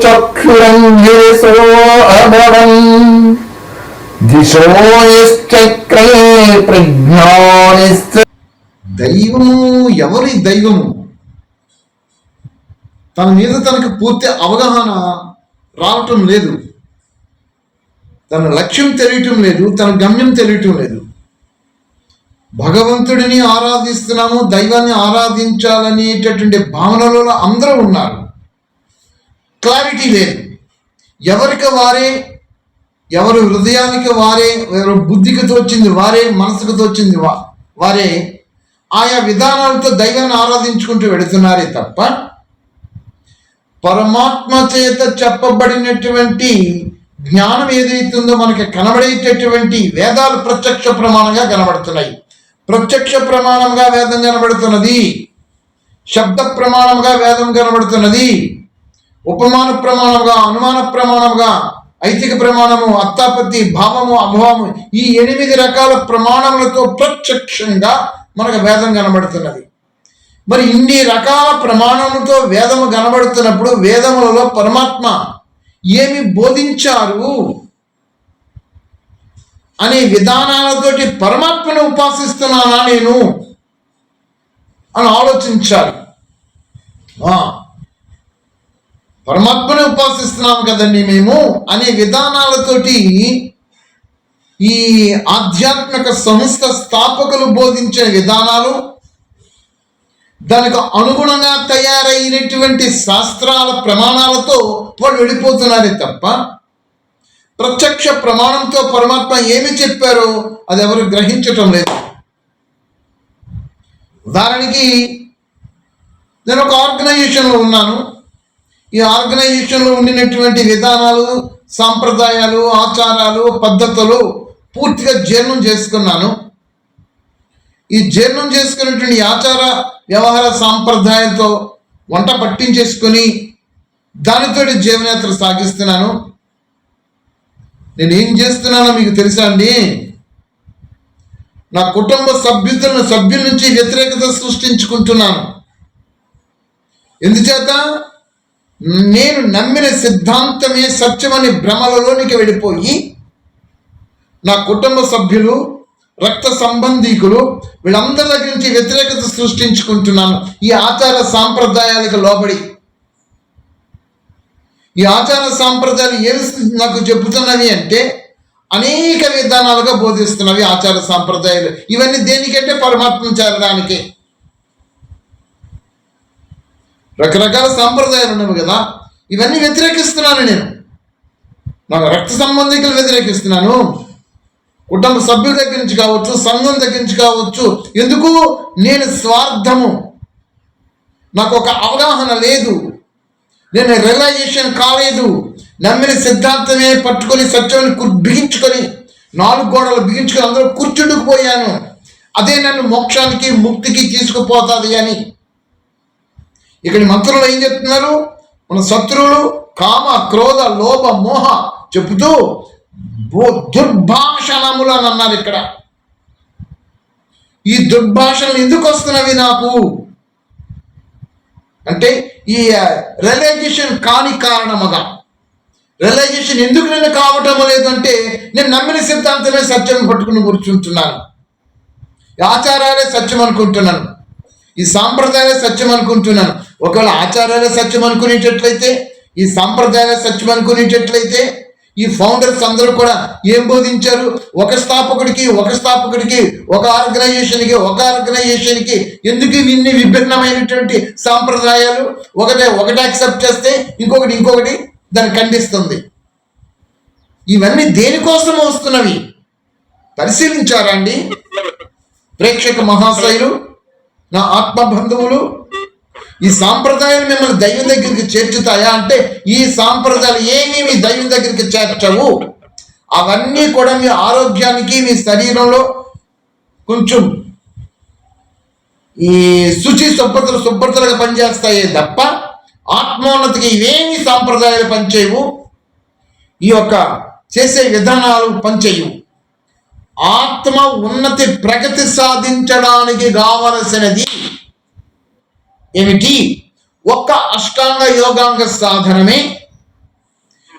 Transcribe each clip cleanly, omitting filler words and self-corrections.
చక్షురంజేసో అభవన్ దిశోశ్చక్రే ప్రజ్ఞానిశ్చ. దైవము ఎవరి దైవము? తన మీద తనకు పూర్తి అవగాహన రావటం లేదు, తన లక్ష్యం తెలియటం లేదు, తన గమ్యం తెలియటం లేదు. భగవంతుడిని ఆరాధిస్తున్నాము, దైవాన్ని ఆరాధించాలనేటటువంటి భావనలో అందరూ ఉన్నారు. క్లారిటీ లేదు. ఎవరికి వారే, ఎవరు హృదయానికి వారే, ఎవరు బుద్ధికి తోచింది వారే, మనసుకు తోచింది వారే ఆయా విధానాలతో దైవాన్ని ఆరాధించుకుంటూ వెళుతున్నారే తప్ప పరమాత్మ చేత చెప్పబడినటువంటి జ్ఞానం ఏదైతుందో మనకి కనబడేటటువంటి వేదాలు ప్రత్యక్ష ప్రమాణంగా కనబడుతున్నాయి. ప్రత్యక్ష ప్రమాణంగా వేదం కనబడుతున్నది, శబ్ద ప్రమాణంగా వేదం కనబడుతున్నది, ఉపమాన ప్రమాణంగా, అనుమాన ప్రమాణంగా, ఐతిక ప్రమాణము, అత్తాపత్తి, భావము, అభావము, ఈ 8 రకాల ప్రమాణములతో ప్రత్యక్షంగా మనకు వేదం కనబడుతున్నది. మరి ఇన్ని రకాల ప్రమాణములతో వేదము కనబడుతున్నప్పుడు వేదములలో పరమాత్మ ఏమి బోధించారు అనే విధానాలతోటి పరమాత్మను ఉపాసిస్తున్నానా నేను అని ఆలోచించాలి. పరమాత్మను ఉపాసిస్తున్నాము కదండి మేము అనే విధానాలతోటి ఈ ఆధ్యాత్మిక సంస్థ స్థాపకులు బోధించిన విధానాలు, దానికి అనుగుణంగా తయారైనటువంటి శాస్త్రాల ప్రమాణాలతో వాళ్ళు వెళ్ళిపోతున్నారే తప్ప ప్రత్యక్ష ప్రమాణంతో పరమాత్మ ఏమి చెప్పారో అది ఎవరు గ్రహించటం లేదు. ఉదాహరణకి నేను ఒక ఆర్గనైజేషన్లో ఉన్నాను. ఈ ఆర్గనైజేషన్లో ఉండినటువంటి విధానాలు, సాంప్రదాయాలు, ఆచారాలు, పద్ధతులు పూర్తిగా జీర్ణం చేసుకున్నాను. ఈ జీర్ణం చేసుకున్నటువంటి ఆచార వ్యవహార సాంప్రదాయాలతో వంట పట్టించేసుకొని దానితో జీవనయాత్ర సాగిస్తున్నాను. నేను ఏం చేస్తున్నానో మీకు తెలుసా అండి? నా కుటుంబ సభ్యుల నుంచి వ్యతిరేకత సృష్టించుకుంటున్నాను. ఎందుచేత నేను నమ్మిన సిద్ధాంతమే సత్యమని భ్రమలలోనికి వెళ్ళిపోయి నా కుటుంబ సభ్యులు, రక్త సంబంధీకులు వీళ్ళందరి దగ్గర నుంచి వ్యతిరేకత సృష్టించుకుంటున్నాను. ఈ ఆచార సాంప్రదాయాలకు లోబడి ఈ ఆచార సాంప్రదాయాలు ఏమి నాకు చెబుతున్నవి అంటే అనేక విధానాలుగా బోధిస్తున్నవి ఆచార సాంప్రదాయాలు. ఇవన్నీ దేనికంటే పరమాత్మను చేరడానికి. రకరకాల సాంప్రదాయాలు ఉన్నవి కదా, ఇవన్నీ వ్యతిరేకిస్తున్నాను నేను. నాకు రక్త సంబంధికులు వ్యతిరేకిస్తున్నాను, కుటుంబ సభ్యుల దగ్గర నుంచి కావచ్చు, సంఘం దగ్గర నుంచి కావచ్చు. ఎందుకు? నేను స్వార్థము, నాకు ఒక అవగాహన లేదు, నేను రియలైజేషన్ కాలేదు. నమ్మిన సిద్ధాంతమే పట్టుకొని సత్యాన్ని బిగించుకొని 4 గోడలు బిగించుకొని అందరూ కూర్చుండుకుపోయాను. అదే నన్ను మోక్షానికి, ముక్తికి తీసుకుపోతుంది అని. ఇక్కడ మంత్రులు ఏం చెప్తున్నారు? మన శత్రువులు కామ, క్రోధ, లోభ, మోహ చెబుతూ దుర్భాషణములు అని అన్నారు. ఇక్కడ ఈ దుర్భాషణలు ఎందుకు వస్తున్నవి నాకు అంటే ఈ రియలైజేషన్ కాని కారణముగా. రియలైజేషన్ ఎందుకు నేను కావటం లేదు అంటే నేను నమ్మిన సిద్ధాంతమే సత్యం పట్టుకుని కూర్చుంటున్నాను, ఆచారాలే సత్యం అనుకుంటున్నాను, ఈ సాంప్రదాయాలే సత్యం అనుకుంటున్నాను. ఒకవేళ ఆచారాలే సత్యం అనుకునేటట్లయితే, ఈ సాంప్రదాయాలే సత్యం అనుకునేటట్లయితే ఈ ఫౌండర్స్ అందరూ కూడా ఏం బోధించారు? ఒక స్థాపకుడికి ఒక ఆర్గనైజేషన్కి ఎందుకు ఇన్ని విభిన్నమైనటువంటి సాంప్రదాయాలు? ఒకటి యాక్సెప్ట్ చేస్తే ఇంకొకటి దాన్ని ఖండిస్తుంది. ఇవన్నీ దేనికోసం వస్తున్నవి పరిశీలించారా అండి ప్రేక్షక మహాశయులు, నా ఆత్మబంధువులు? ఈ సాంప్రదాయాలు మిమ్మల్ని దైవం దగ్గరికి చేర్చుతాయా అంటే ఈ సాంప్రదాయాలు ఏమీ దైవం దగ్గరికి చేర్చవు. అవన్నీ కూడా మీ ఆరోగ్యానికి, మీ శరీరంలో కొంచెం ఈ శుభ్రతలుగా పనిచేస్తాయే తప్ప ఆత్మోన్నతికి ఇవేమి సాంప్రదాయాలు పనిచేయవు. ఈ యొక్క చేసే విధానాలు పనిచేయవు. ఆత్మ ఉన్నతి ప్రగతి సాధించడానికి కావలసినది ఏమిటి? ఒక్క అష్టాంగ యోగాంగ సాధనమే.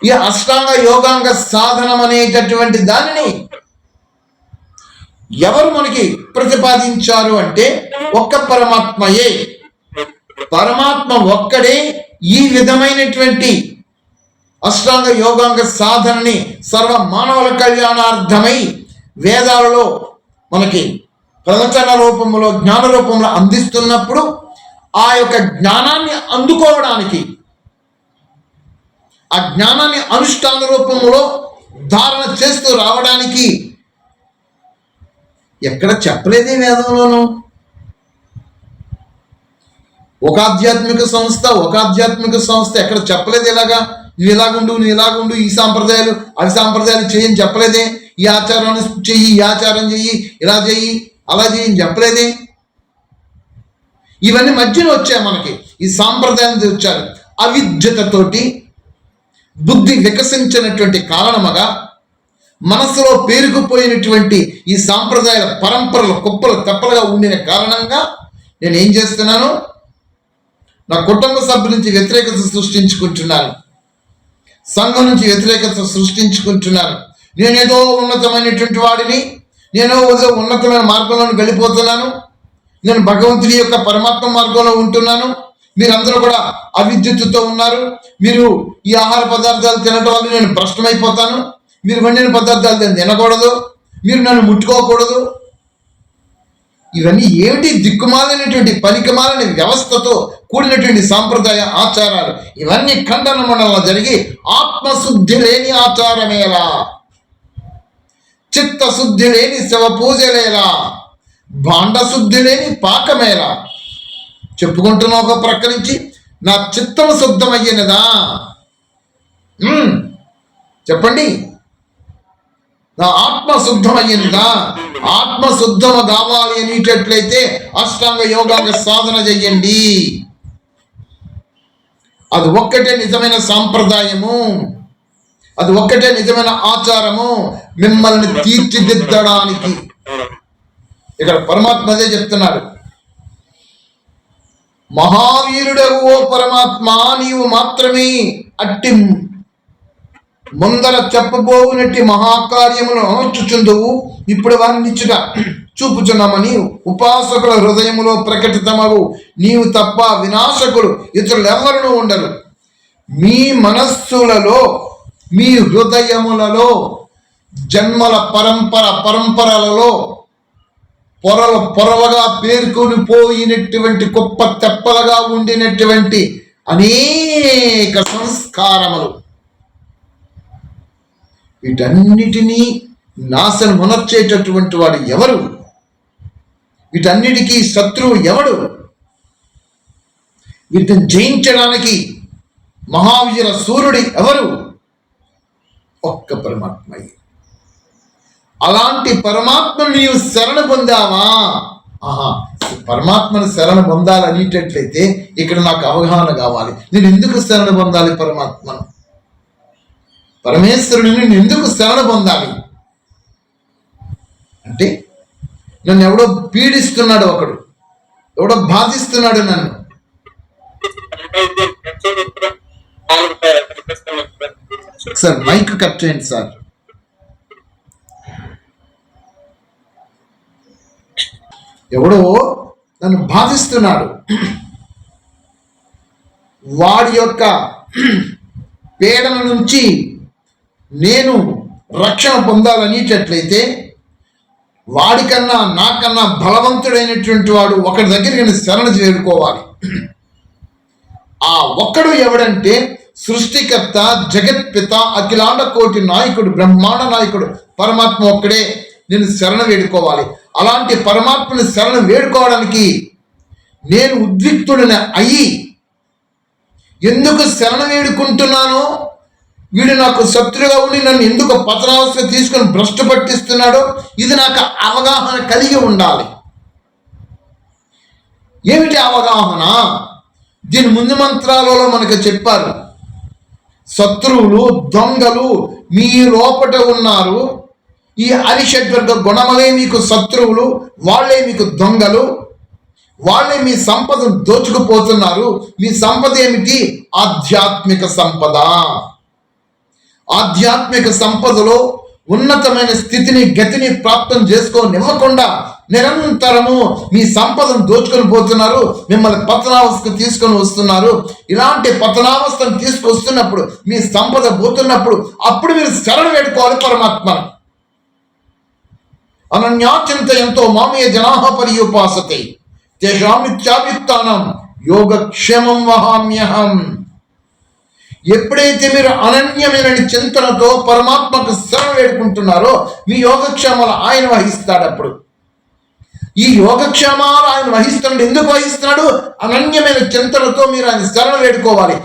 ఈ అష్టాంగ యోగాంగ సాధనం అనేటటువంటి దానిని ఎవరు మనకి ప్రతిపాదించారు అంటే ఒక్క పరమాత్మయే. పరమాత్మ ఒక్కడే ఈ విధమైనటువంటి అష్టాంగ యోగాంగ సాధనని సర్వ మానవుల కళ్యాణార్థమై వేదాలలో మనకి ప్రవచన రూపంలో జ్ఞాన రూపంలో అందిస్తున్నప్పుడు ఆ యొక్క జ్ఞానాన్ని అందుకోవడానికి, ఆ జ్ఞానాన్ని అనుష్ఠాన రూపంలో ధారణ చేస్తూ రావడానికి ఎక్కడ చెప్పలేదే వేదంలోనూ. ఒక ఆధ్యాత్మిక సంస్థ ఎక్కడ చెప్పలేదు ఇలాగా, నువ్వు ఇలాగుండు, ఈ సాంప్రదాయాలు అవి సాంప్రదాయాలు చేయని చెప్పలేదే. ఈ ఆచారాన్ని చెయ్యి, ఈ ఆచారం చెయ్యి, ఇలా చెయ్యి, అలా చెయ్యి చెప్పలేదే. ఇవన్నీ మధ్యలో వచ్చాయి మనకి, ఈ సాంప్రదాయం వచ్చారు. అవిద్యతతోటి బుద్ధి వికసించినటువంటి కారణముగా మనసులో పేరుకుపోయినటువంటి ఈ సాంప్రదాయాల పరంపరలు కుప్పలు తెప్పలుగా ఉండిన కారణంగా నేను ఏం చేస్తున్నాను? నా కుటుంబ సభ్యుల నుంచి వ్యతిరేకత సృష్టించుకుంటున్నాను, సంఘం నుంచి వ్యతిరేకత సృష్టించుకుంటున్నాను. నేనేదో ఉన్నతమైనటువంటి వాడిని, నేనో ఉన్నతమైన మార్గంలో వెళ్ళిపోతున్నాను, నేను భగవంతుడి యొక్క పరమాత్మ మార్గంలో ఉంటున్నాను, మీరందరూ కూడా అవిద్యుత్తుతో ఉన్నారు, మీరు ఈ ఆహార పదార్థాలు తినడం వల్ల నేను భ్రష్టమైపోతాను, మీరు వండిన పదార్థాలు నేను తినకూడదు, మీరు నన్ను ముట్టుకోకూడదు. ఇవన్నీ ఏమిటి? దిక్కుమాలినటువంటి పనికిమాలని వ్యవస్థతో కూడినటువంటి సాంప్రదాయ ఆచారాలు. ఇవన్నీ ఖండన మండలంలో జరిగి ఆత్మశుద్ధి లేని ఆచారమేలా, చిత్తశుద్ధి లేని శవ పూజలేలా, భాండశుద్ధి లేని పాకమేలా. చెప్పుకుంటున్నా ఒక ప్రక్క నుంచి, నా చిత్తం శుద్ధమయ్యినదా? చెప్పండి. నా ఆత్మ శుద్ధమయ్యిందా? ఆత్మ శుద్ధము కావాలి అనేటట్లయితే అష్టాంగ యోగాంగ సాధన చెయ్యండి. అది ఒక్కటే నిజమైన సాంప్రదాయము, అది ఒక్కటే నిజమైన ఆచారము మిమ్మల్ని తీర్చిదిద్దడానికి. ఇక్కడ పరమాత్మ అదే చెప్తున్నాడు. మహావీరుడవు ఓ పరమాత్మ, నీవు మాత్రమే అట్టి ముందర చెప్పబోవునట్టి మహాకార్యమును చూచుందువు. ఇప్పుడు వారిని చూపుచున్నామని ఉపాసకుల హృదయములో ప్రకటితమగు నీవు తప్ప వినాశకులు ఇతరులెవరూ ఉండరు. మీ మనస్సులలో, మీ హృదయములలో జన్మల పరంపరలలో పొరలుగా పేర్కొని పోయినటువంటి గొప్ప తెప్పలుగా ఉండినటువంటి అనేక సంస్కారములు, వీటన్నిటినీ నాశనం మునర్చేటటువంటి వాడు ఎవరు? వీటన్నిటికీ శత్రువు ఎవడు? వీటిని జయించడానికి మహావీర సూర్యుడి ఎవరు? ఒక్క పరమాత్మయ్య. అలాంటి పరమాత్మను నీవు శరణ పొందావా? పరమాత్మను శరణ పొందాలనేటట్లయితే ఇక్కడ నాకు అవగాహన కావాలి. నేను ఎందుకు శరణ పొందాలి? పరమాత్మను, పరమేశ్వరుడిని నేను ఎందుకు శరణ పొందాలి అంటే, నన్ను ఎవడో పీడిస్తున్నాడు, ఒకడు ఎవడో బాధిస్తున్నాడు నన్ను. సార్ మైక్ కట్ చేయండి సార్. ఎవడో నన్ను బాధిస్తున్నాడు, వాడి యొక్క పీడన నుంచి నేను రక్షణ పొందాలనేటట్లయితే వాడికన్నా నాకన్నా బలవంతుడైనటువంటి వాడు ఒకటి దగ్గరికి నేను శరణ చేరుకోవాలి. ఆ ఒక్కడు ఎవడంటే సృష్టికర్త, జగత్పిత, అఖిలాండ కోటి నాయకుడు, బ్రహ్మాండ నాయకుడు పరమాత్మ ఒక్కడే నేను శరణ వేడుకోవాలి. అలాంటి పరమాత్మని శరణ వేడుకోవడానికి నేను ఉద్విక్తుడిని అయ్యి ఎందుకు శరణ వేడుకుంటున్నానో, వీడు నాకు శత్రుగా ఉండి నన్ను ఎందుకు పతనావస్థ తీసుకొని భ్రష్టు పట్టిస్తున్నాడో ఇది నాకు అవగాహన కలిగి ఉండాలి. ఏమిటి అవగాహన? దీని ముందు మంత్రాలలో మనకు చెప్పారు, శత్రువులు, దొంగలు మీ లోపట ఉన్నారు, ఈ అరిషడ్వర్గ గుణములే మీకు శత్రువులు, వాళ్ళే మీకు దొంగలు, వాళ్ళే మీ సంపదను దోచుకుపోతున్నారు. మీ సంపద ఏమిటి? ఆధ్యాత్మిక సంపద. ఆధ్యాత్మిక సంపదలో ఉన్నతమైన స్థితిని, గతిని ప్రాప్తం చేసుకోనివ్వకుండా నిరంతరము మీ సంపదను దోచుకొని పోతున్నారు, మిమ్మల్ని పతనావస్థకు తీసుకొని వస్తున్నారు. ఇలాంటి పతనావస్థను తీసుకొస్తున్నప్పుడు, మీ సంపద పోతున్నప్పుడు, అప్పుడు మీరు శరణ వేడుకోవాలి పరమాత్మను. అనన్యాచింతయంతో మామీయ జనాః పర్యుపాసతే తేషామిత్యాభియుక్తానాం యోగక్షేమం వహామ్యహం. ఎప్పుడైతే మీరు అనన్యమైన చింతనతో పరమాత్మకు శరణ వేడుకుంటున్నారో మీ యోగక్షేమాలు ఆయన వహిస్తాడు. అప్పుడు ఈ యోగక్షేమాలు ఆయన వహిస్తున్నాడు. ఎందుకు వహిస్తున్నాడు? అనన్యమైన చింతనతో మీరు ఆయన శరణ వేడుకోవాలి.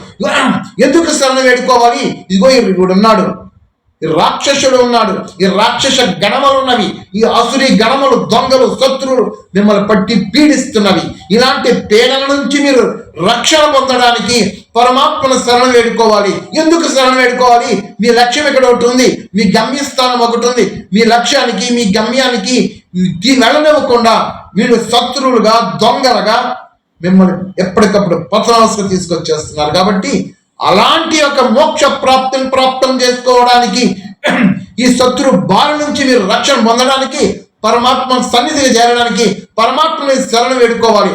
ఎందుకు శరణ వేడుకోవాలి? ఇదిగో ఇప్పుడు ఉన్నాడు, ఈ రాక్షసుడు ఉన్నాడు, ఈ రాక్షస గణములు ఉన్నవి, ఈ అసురి గణములు, దొంగలు, శత్రువులు మిమ్మల్ని పట్టి పీడిస్తున్నవి. ఇలాంటి పీడల నుంచి మీరు రక్షణ పొందడానికి పరమాత్మను శరణ వేడుకోవాలి. ఎందుకు శరణ వేడుకోవాలి? మీ లక్ష్యం ఇక్కడ ఒకటి ఉంది, మీ గమ్యస్థానం ఒకటి ఉంది. మీ లక్ష్యానికి, మీ గమ్యానికి వెళ్ళనివ్వకుండా వీళ్ళు శత్రువులుగా, దొంగలుగా మిమ్మల్ని ఎప్పటికప్పుడు పతనావస్థకు తీసుకొచ్చేస్తున్నారు. కాబట్టి అలాంటి ఒక మోక్ష ప్రాప్తిని ప్రాప్తం చేసుకోవడానికి, ఈ శత్రు బారి నుంచి మీరు రక్షణ పొందడానికి, పరమాత్మ సన్నిధికి చేరడానికి పరమాత్మని శరణ వేడుకోవాలి.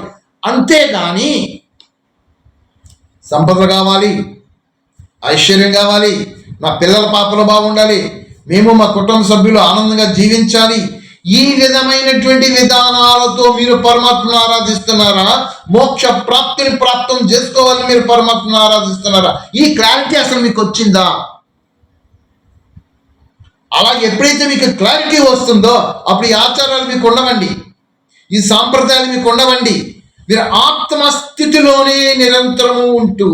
అంతేగాని సంపద కావాలి, ఐశ్వర్యం కావాలి, నా పిల్లల పాపలు బాగుండాలి, మేము మా కుటుంబ సభ్యులు ఆనందంగా జీవించాలి, ఈ విధమైనటువంటి విధానాలతో మీరు పరమాత్మను ఆరాధిస్తున్నారా? మోక్ష ప్రాప్తిని ప్రాప్తం చేసుకోవాలని మీరు పరమాత్మను ఆరాధిస్తున్నారా? ఈ క్లారిటీ అసలు మీకు వచ్చిందా? అలాగే ఎప్పుడైతే మీకు క్లారిటీ వస్తుందో అప్పుడు ఈ ఆచారాలు మీకు ఉండవండి, ఈ సాంప్రదాయాలు మీకు ఉండవండి. మీరు ఆత్మస్థితిలోనే నిరంతరము ఉంటూ,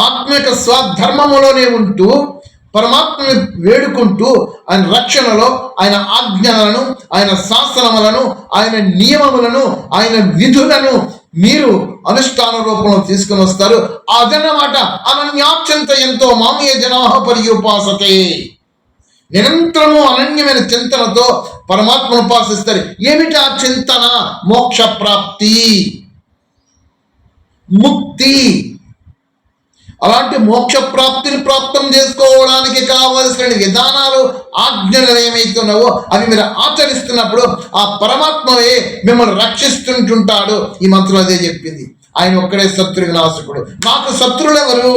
ఆత్మిక స్వధర్మములోనే ఉంటూ, పరమాత్మని వేడుకుంటూ, ఆయన రక్షణలో, ఆయన ఆజ్ఞలను, ఆయన శాసనములను, ఆయన నియమములను, ఆయన విధులను మీరు అనుష్ఠాన రూపంలో తీసుకుని వస్తారు. అదన్నమాట అనన్యాచింతయంతో మామీయ జనాః పర్యుపాసతే. నిరంతరము అనన్యమైన చింతనతో పరమాత్మను ఉపాసిస్తారు. ఏమిటి ఆ చింతన? మోక్ష ప్రాప్తి, ముక్తి. అలాంటి మోక్ష ప్రాప్తిని ప్రాప్తం చేసుకోవడానికి కావలసిన విధానాలు, ఆజ్ఞలు ఏమైతున్నావో అవి మీరు ఆచరిస్తున్నప్పుడు ఆ పరమాత్మవే మిమ్మల్ని రక్షిస్తుంటుంటాడు. ఈ మంత్రం అదే చెప్పింది. ఆయన ఒక్కడే శత్రు వినాశకుడు. నాకు శత్రువులు ఎవరు?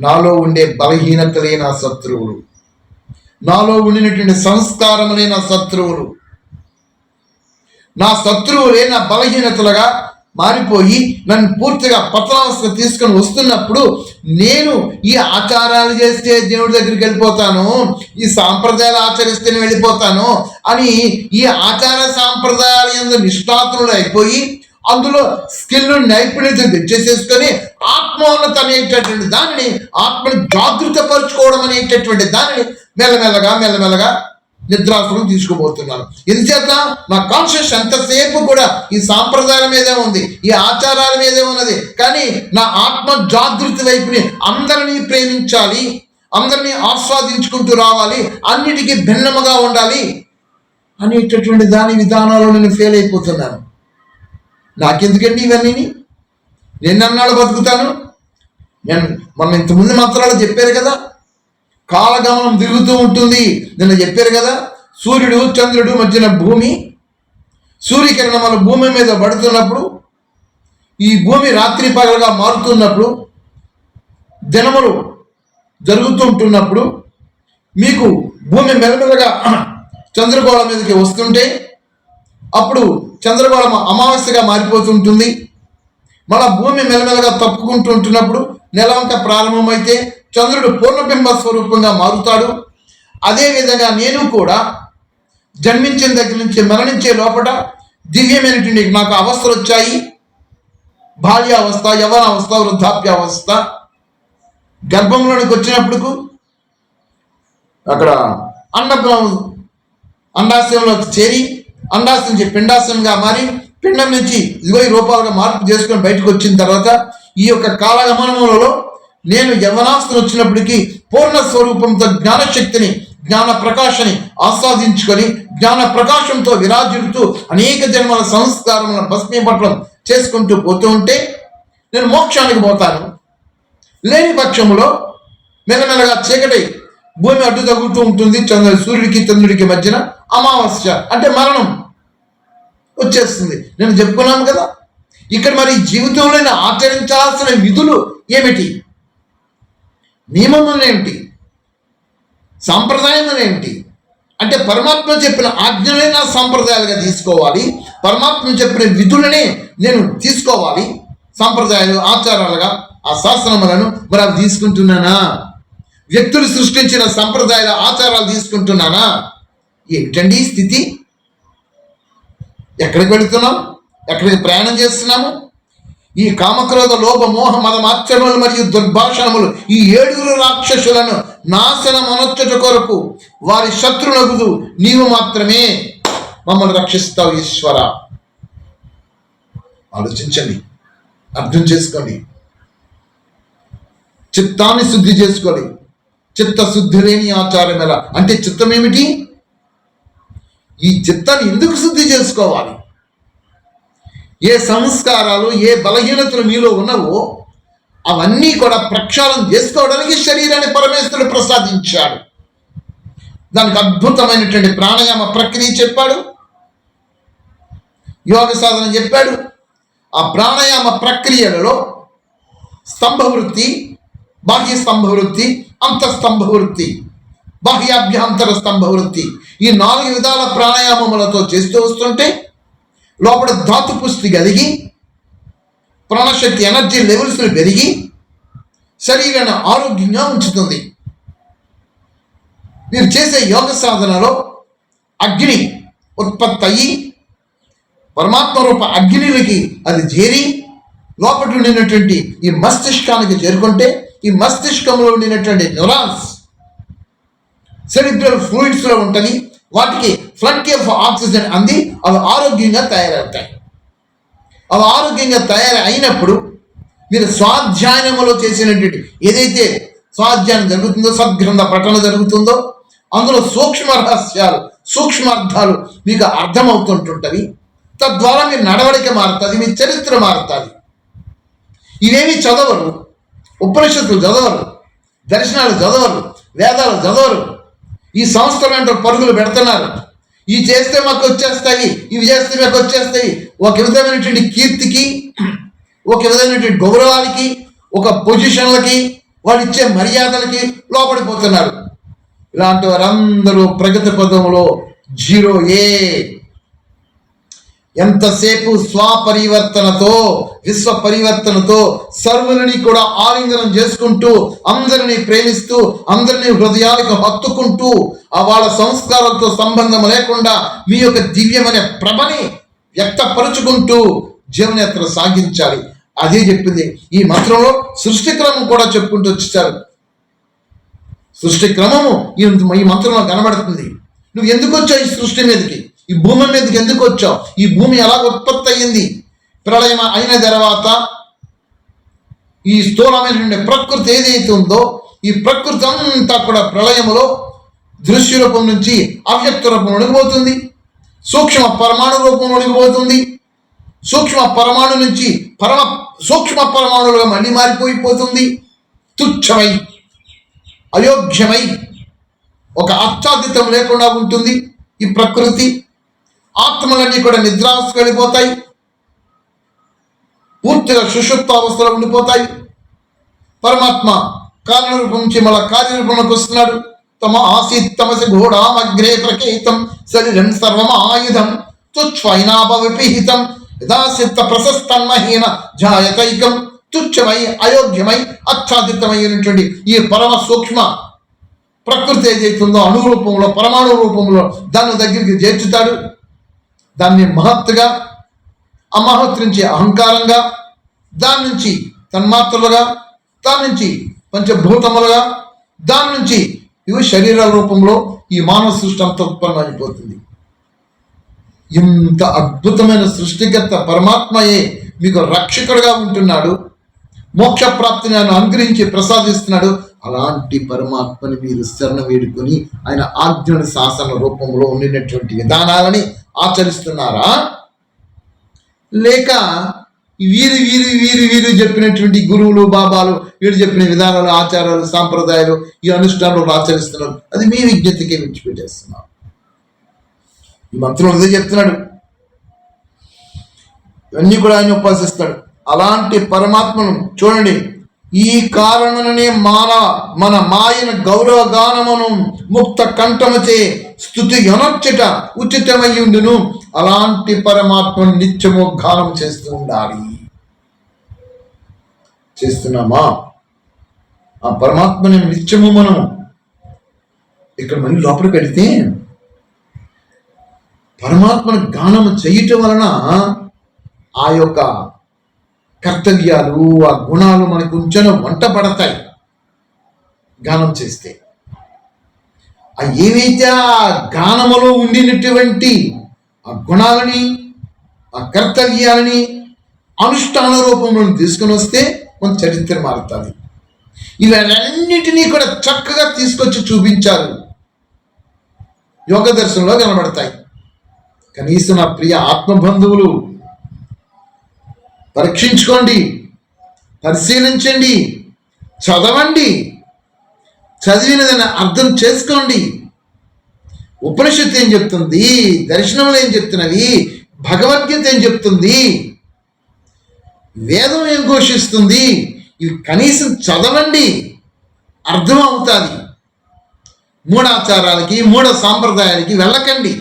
నాలో ఉండే బలహీనతలే నా శత్రువులు, నాలో ఉండినటువంటి సంస్కారములే నా శత్రువులు. నా శత్రువులే నా బలహీనతలుగా మారిపోయి నన్ను పూర్తిగా పతనావస్థ తీసుకొని వస్తున్నప్పుడు, నేను ఈ ఆచారాలు చేస్తే దేవుడి దగ్గరికి వెళ్ళిపోతాను, ఈ సాంప్రదాయాలు ఆచరిస్తే వెళ్ళిపోతాను అని ఈ ఆచార సాంప్రదాయాల యందు నిష్ఠాతులు అయిపోయి అందులో స్కిల్, నైపుణ్యత తెచ్చేసేసుకొని ఆత్మోన్నత అనేటటువంటి దానిని, ఆత్మని జాగృతపరచుకోవడం అనేటటువంటి దానిని మెల్లమెల్లగా నిద్రాసనం తీసుకుపోతున్నాను. ఎందుచేత నా కాన్షియస్ ఎంతసేపు కూడా ఈ సాంప్రదాయాల మీదే ఉంది, ఈ ఆచారాల మీదే ఉన్నది. కానీ నా ఆత్మ జాగృతి వైపుని అందరినీ ప్రేమించాలి, అందరినీ ఆస్వాదించుకుంటూ రావాలి, అన్నిటికీ భిన్నముగా ఉండాలి అనేటటువంటి దాని విధానాల్లో నేను ఫెయిల్ అయిపోతున్నాను. నాకెందుకండి ఇవన్నీ? నిన్నన్నాళ్ళు బతుకుతాను. నేను మనం ఇంతకుముందు మంత్రాలు చెప్పారు కదా, కాలగమనం తిరుగుతూ ఉంటుంది. నిన్న చెప్పారు కదా, సూర్యుడు చంద్రుడు మధ్యన భూమి, సూర్యకిరణములు భూమి మీద పడుతున్నప్పుడు, ఈ భూమి రాత్రి పగలుగా మారుతున్నప్పుడు, దినములు జరుగుతుంటున్నప్పుడు, మీకు భూమి మెల్లమెల్లగా చంద్రగోళం మీదకి వస్తుంటే అప్పుడు చంద్రగోళం అమావాస్యగా మారిపోతుంటుంది. మన భూమి మెల్లమెల్లగా తప్పుకుంటూ ఉంటున్నప్పుడు నెలవంక ప్రారంభమైతే చంద్రుడు పూర్ణబింబ స్వరూపంగా మారుతాడు. అదేవిధంగా నేను కూడా జన్మించిన దగ్గర నుంచి మరణించే లోపల దివ్యమైనటువంటి నాకు అవస్థలు వచ్చాయి. బాల్యావస్థ, యవనావస్థ, వృద్ధాప్యావస్థ. గర్భంలోనికి వచ్చినప్పుడు అక్కడ అండాశయంలోకి చేరి, అండాశయం నుంచి పిండాశయంగా మారి, పిండం నుంచి ఇదిగో ఈ రూపాలుగా మార్పు చేసుకొని బయటకు వచ్చిన తర్వాత ఈ యొక్క కాలగమనములలో నేను యవ్వనాస్తులు వచ్చినప్పటికీ పూర్ణ స్వరూపంతో జ్ఞానశక్తిని, జ్ఞాన ప్రకాశని ఆస్వాదించుకొని జ్ఞాన ప్రకాశంతో విరాజిల్లుతూ అనేక జన్మల సంస్కారములను భస్మీపట్లం చేసుకుంటూ పోతూ ఉంటే నేను మోక్షానికి పోతాను. లేని పక్షములో మెల్లమెల్లగా చీకటి భూమి అడ్డు తగులుతూ ఉంటుంది. సూర్యుడికి చంద్రుడికి మధ్యన అమావాస్య అంటే మరణం వచ్చేస్తుంది. నేను చెప్పుకున్నాను కదా. ఇక్కడ మరి జీవితంలో ఆచరించాల్సిన విధులు ఏమిటి, నియమములు ఏమిటి, సాంప్రదాయం ఏమిటి అంటే పరమాత్మ చెప్పిన ఆజ్ఞలే నా సాంప్రదాయాలుగా తీసుకోవాలి. పరమాత్మ చెప్పిన విధులనే నేను తీసుకోవాలి సాంప్రదాయాలు, ఆచారాలుగా. ఆ శాసనములను మరి అవి తీసుకుంటున్నానా? వ్యక్తులు సృష్టించిన సంప్రదాయాల ఆచారాలు తీసుకుంటున్నానా? ఏమిటండి ఈ స్థితి? ఎక్కడికి వెళుతున్నాం? ఎక్కడికి ప్రయాణం చేస్తున్నాము? ఈ కామక్రోధ లోభ మోహ మదమాచరణలు మరియు దుర్భాషణములు ఈ 7 రాక్షసులను నాశనమనొచ్చట కొరకు వారి శత్రునగుదు నీవు మాత్రమే మమ్మల్ని రక్షిస్తావు ఈశ్వర. ఆలోచించండి, అర్థం చేసుకోండి, చిత్తాన్ని శుద్ధి చేసుకోండి. చిత్తశుద్ధి లేని ఆచారం ఎలా అంటే చిత్తం ఏమిటి? ఈ చిత్తాన్ని ఎందుకు శుద్ధి చేసుకోవాలి? ఏ సంస్కారాలు, ఏ బలహీనతలు మీలో ఉన్నవో అవన్నీ కూడా ప్రక్షాళన చేసుకోవడానికి శరీరాన్ని పరమేశ్వరుడు ప్రసాదించాడు. దానికి అద్భుతమైనటువంటి ప్రాణాయామ ప్రక్రియ చెప్పాడు, యోగ సాధన చెప్పాడు. ఆ ప్రాణాయామ ప్రక్రియలలో స్తంభవృత్తి, బాహ్య స్తంభవృత్తి, అంతఃస్తంభవృత్తి, బాహ్యాభ్యంతర స్తంభవృత్తి, ఈ 4 విధాల ప్రాణాయామములతో చేస్తూ వస్తుంటే లోపల ధాతు పుష్టి కలిగి ప్రాణశక్తి ఎనర్జీ లెవెల్స్ పెరిగి శరీరాన్ని ఆరోగ్యంగా ఉంచుతుంది. మీరు చేసే యోగ సాధనలో అగ్ని ఉత్పత్తి అయ్యి పరమాత్మ రూప అగ్నిలకి అది చేరి లోపల ఉండినటువంటి ఈ మస్తిష్కానికి చేరుకుంటే ఈ మస్తిష్కంలో ఉండినటువంటి న్యూరాన్స్ సెరిబ్రల్ ఫ్లూయిడ్స్లో ఉంటుంది. వాటికి ఫ్లడ్ ఆఫ్ ఆక్సిజన్ అంది అవి ఆరోగ్యంగా తయారవుతాయి. అవి ఆరోగ్యంగా తయారైనప్పుడు మీరు స్వాధ్యాయనములో చేసినటువంటి ఏదైతే స్వాధ్యాయం జరుగుతుందో, సద్గ్రంథ పఠన జరుగుతుందో అందులో సూక్ష్మ రహస్యాలు, సూక్ష్మార్థాలు మీకు అర్థమవుతుంటుంటవి. తద్వారా మీ నడవడిక మారుతుంది, మీ చరిత్ర మారుతుంది. ఇవేమి చదవరు, ఉపనిషత్తులు చదవరు, దర్శనాలు చదవరు, వేదాలు చదవరు. ఈ సంస్థలు అంటే పరుగులు పెడుతున్నారు. ఇవి చేస్తే మాకు వచ్చేస్తాయి, ఇవి చేస్తే మాకు వచ్చేస్తాయి. ఒక విధమైనటువంటి కీర్తికి, ఒక విధమైనటువంటి గౌరవానికి, ఒక పొజిషన్లకి, వాళ్ళు ఇచ్చే మర్యాదలకి లోపడిపోతున్నారు. ఇలాంటి వారందరూ ప్రగతి పదంలో 0. ఎంతసేపు స్వపరివర్తనతో, విశ్వ పరివర్తనతో సర్వులని కూడా ఆలింగనం చేసుకుంటూ, అందరినీ ప్రేమిస్తూ, అందరినీ హృదయాలకు హత్తుకుంటూ, వాళ్ళ సంస్కారాలతో సంబంధం లేకుండా మీ యొక్క దివ్యమైన ప్రభని వ్యక్తపరుచుకుంటూ జీవనయాత్ర సాగించాలి. అదే చెప్పింది ఈ మంత్రంలో. సృష్టి క్రమం కూడా చెప్పుకుంటూ వచ్చేసారు. సృష్టి క్రమము ఈ మంత్రంలో కనబడుతుంది. నువ్వు ఎందుకు వచ్చావు ఈ సృష్టి మీదకి, ఈ భూమి మీదకి ఎందుకు వచ్చావు, ఈ భూమి ఎలా ఉత్పత్తి అయ్యింది, ప్రళయం అయిన తర్వాత ఈ స్థూలమైనటువంటి ప్రకృతి ఏదైతే ఉందో ఈ ప్రకృతి అంతా కూడా ప్రళయములో దృశ్య రూపం నుంచి అవ్యక్త రూపం ఒడిగిపోతుంది, సూక్ష్మ పరమాణు రూపం ఒడిగిపోతుంది, సూక్ష్మ పరమాణు నుంచి పరమ సూక్ష్మ పరమాణులుగా మళ్ళీ మారిపోయిపోతుంది. తుచ్చమై అయోగ్యమై ఒక ఆచ్ఛాదితం లేకుండా ఉంటుంది ఈ ప్రకృతి. ఆత్మలన్నీ కూడా నిద్రావస్థకు వెళ్ళిపోతాయి, పూర్తిగా సుషుప్తావస్థలో ఉండిపోతాయి. పరమాత్మ కారణరూపం నుంచి మళ్ళా కార్యరూపంలోకి వస్తున్నాడు. తమ ఆసీత్ తమసి ఘోడామగ్రే ప్రకేతం శరీరం సర్వమాయుధం తుచ్ఛైనాపవిపిహితం యథాసిత్త ప్రశస్తన్మహీన జాయతైకం. తుచ్చమై అయోగ్యమై ఆచ్ఛాదితమైనటువంటి ఈ పరమ సూక్ష్మ ప్రకృతి ఏదైతుందో అణురూపంలో, పరమాణు రూపంలో దాని దగ్గరికి చేర్చుతాడు. దాన్ని మహత్తుగా, ఆ మహత్తు నుంచి అహంకారంగా, దాని నుంచి తన్మాత్రలుగా, దాని నుంచి పంచభూతములుగా, దాని నుంచి ఇవి శరీరాల రూపంలో ఈ మానవ సృష్టి అంతా ఉత్పన్నమైపోతుంది. ఇంత అద్భుతమైన సృష్టికర్త పరమాత్మయే మీకు రక్షకుడుగా ఉంటున్నాడు. మోక్ష ప్రాప్తిని ఆయన అనుగ్రహించి ప్రసాదిస్తున్నాడు. అలాంటి పరమాత్మని మీరు శరణ వేడుకొని ఆయన ఆజ్ఞల శాసన రూపంలో ఉండినటువంటి విధానాలని ఆచరిస్తున్నారా, లేక వీరు వీరు వీరు వీరు చెప్పినటువంటి గురువులు బాబాలు వీరు చెప్పిన విధానాలు ఆచారాలు సాంప్రదాయాలు ఈ అనుష్ఠానాలు ఆచరిస్తున్నారు? అది మీ విజ్ఞతకే విడిచిపెట్టేస్తున్నారు. ఈ మంత్రం అదే చెప్తున్నాడు, ఇవన్నీ కూడా ఆయన ఉపాసిస్తాడు. అలాంటి పరమాత్మను చూడండి, ఈ కారణనే మన మాయన గౌరవ గానమును ముక్త కంఠముచే స్తుతి యొనొచ్చట ఉచితమయ్యుండును. అలాంటి పరమాత్మను నిత్యము గానం చేస్తూ ఉండాలి. చేస్తున్నామా? ఆ పరమాత్మని నిత్యము మనము ఇక్కడ మళ్ళీ లోపలికి వెళితే పరమాత్మను గానము చేయటం వలన ఆ యొక్క కర్తవ్యాలు ఆ గుణాలు మనకు కొంచెం వంట పడతాయి. గానం చేస్తే ఏవైతే ఆ గానములో ఉండినటువంటి ఆ గుణాలని ఆ కర్తవ్యాలని అనుష్ఠాన రూపంలో తీసుకుని వస్తే మన చరిత్ర మారుతుంది. ఇవన్నిటినీ కూడా చక్కగా తీసుకొచ్చి చూపించారు, యోగ దర్శనంలో కనబడతాయి. కనీసం నా ప్రియ ఆత్మబంధువులు పరీక్షించుకోండి, పరిశీలించండి, చదవండి, చదివినదని అర్థం చేసుకోండి. ఉపనిషత్తు ఏం చెప్తుంది, దర్శనములు ఏం చెప్తున్నవి, భగవద్గీత ఏం చెప్తుంది, వేదం ఏం ఘోషిస్తుంది, ఇవి కనీసం చదవండి, అర్థం అవుతుంది. మూఢాచారాలకి మూఢ సాంప్రదాయాలకి వెళ్ళకండి,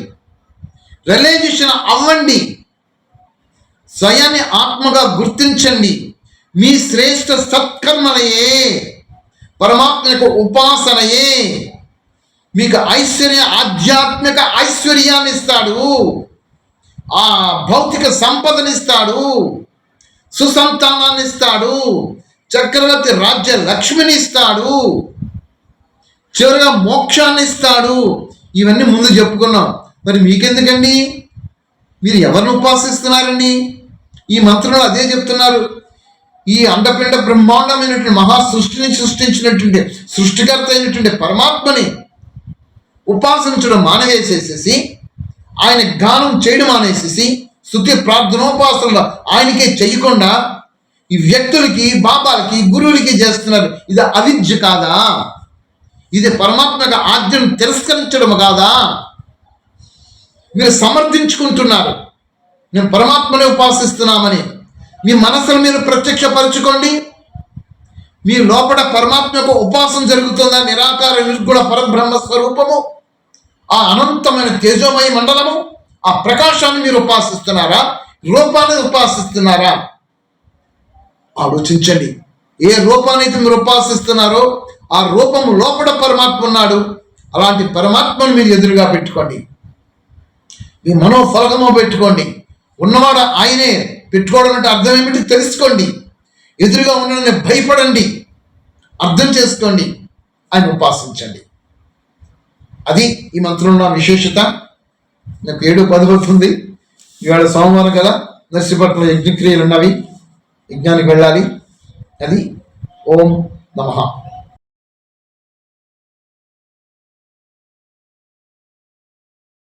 రిలైజేషన్ అవ్వండి, స్వయాన్ని ఆత్మగా గుర్తించండి. మీ శ్రేష్ఠ సత్కర్మలయే పరమాత్మ యొక్క ఉపాసనయే మీకు ఆధ్యాత్మిక ఐశ్వర్యాన్ని ఇస్తాడు, ఆ భౌతిక సంపదనిస్తాడు, సుసంతానాన్ని ఇస్తాడు, చక్రవర్తి రాజ్య లక్ష్మిని ఇస్తాడు, చివరిగా మోక్షాన్ని ఇస్తాడు. ఇవన్నీ ముందు చెప్పుకున్నాం. మరి మీకెందుకండి? మీరు ఎవరిని ఉపాసిస్తున్నారండి? ఈ మంత్రంలో అదే చెప్తున్నారు. ఈ అండపిండ బ్రహ్మాండమైనటువంటి మహా సృష్టిని సృష్టించినటువంటి సృష్టికర్త అయినటువంటి పరమాత్మని ఉపాసించడం మానేసేసేసి, ఆయన గానం చేయడం మానేసేసి, స్తుతి ప్రార్థనోపాసనలు ఆయనకే చేయకుండా ఈ వ్యక్తులకి బాబాలకి గురువులకి చేస్తున్నారు. ఇది అవిద్య కాదా? ఇది పరమాత్మగా ఆజ్ఞను తిరస్కరించడం కాదా? మీరు సమర్థించుకుంటున్నారు మేము పరమాత్మని ఉపాసిస్తున్నామని. మీ మనసును మీరు ప్రత్యక్షపరచుకోండి. మీ లోపల పరమాత్మ యొక్క ఉపాసన జరుగుతుందా? నిరాకార నిర్గుణ పరబ్రహ్మ స్వరూపము, ఆ అనంతమైన తేజోమయ మండలము, ఆ ప్రకాశాన్ని మీరు ఉపాసిస్తున్నారా, రూపాన్ని ఉపాసిస్తున్నారా? ఆలోచించండి. ఏ రూపాన్ని అయితే మీరు ఉపాసిస్తున్నారో ఆ రూపము లోపల పరమాత్మ ఉన్నాడు. అలాంటి పరమాత్మను మీరు ఎదురుగా పెట్టుకోండి, మీ మనోఫలకము పెట్టుకోండి. ఉన్నవాడు ఆయనే. పెట్టుకోవడం అంటే అర్థం ఏమిటి తెలుసుకోండి. ఎదురుగా ఉన్న భయపడండి, అర్థం చేసుకోండి, ఆయన ఉపాసించండి. అది ఈ మంత్రంలో విశేషత. నాకు 7:10 అవుతుంది. ఇవాళ సోమవారం కదా, నర్సిపట్ల యజ్ఞక్రియలు ఉన్నవి, యజ్ఞానికి వెళ్ళాలి. అది ఓం నమః.